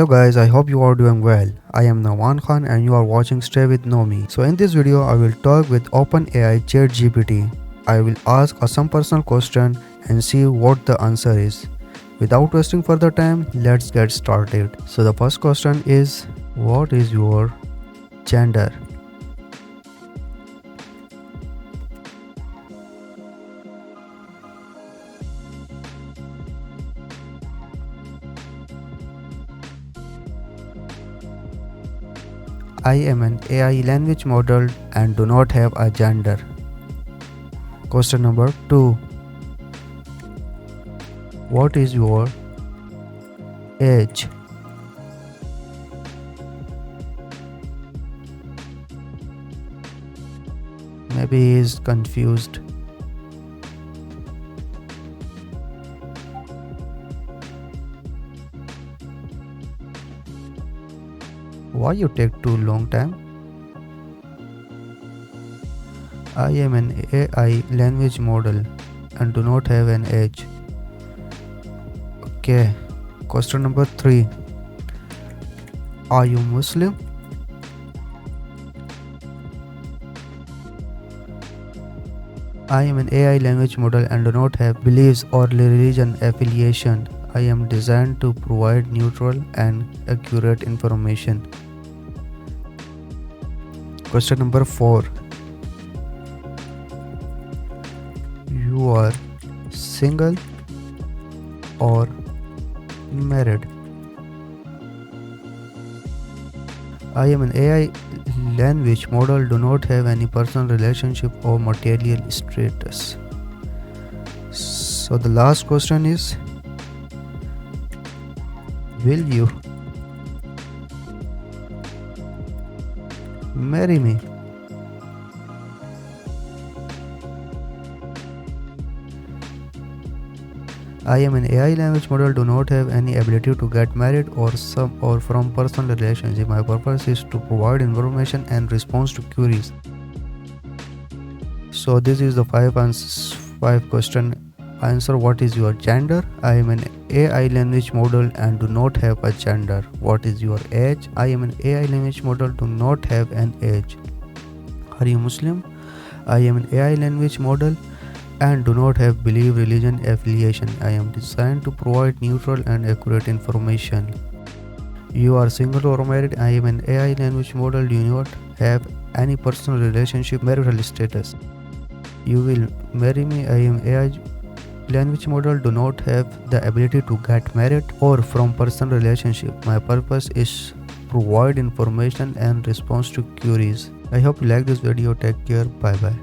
Hello guys, I hope you are doing well. I am Nawan Khan and you are watching Stay with Nomi. So in this video, I will talk with OpenAI ChatGPT. I will ask some personal question and see what the answer is. Without wasting further time, let's get started. So the first question is, what is your gender? I am an AI language model and do not have a gender. Question number 2. What is your age? Maybe he is confused. Why you take too long time? I am an AI language model and do not have an age. Okay. Question number 3. Are you Muslim? I am an AI language model and do not have beliefs or religion affiliation. I am designed to provide neutral and accurate information. Question number 4. You are single or married? I am an AI language model, do not have any personal relationship or material status. So the last question is, will you marry me? I am an AI language model, do not have any ability to get married or from personal relationship. My purpose is to provide information and response to queries. So this is the 5 question answer. What is your gender? I am an AI language model and do not have a gender. What is your age? I am an AI language model, do not have an age. Are you Muslim? I am an AI language model and do not have belief, religion, affiliation. I am designed to provide neutral and accurate information. You are single or married? I am an AI language model, do not have any personal relationship, marital status. You will marry me? I am AI language model, do not have the ability to get married or from personal relationship. My purpose is provide information and response to queries. I hope you like this video. Take care. Bye bye.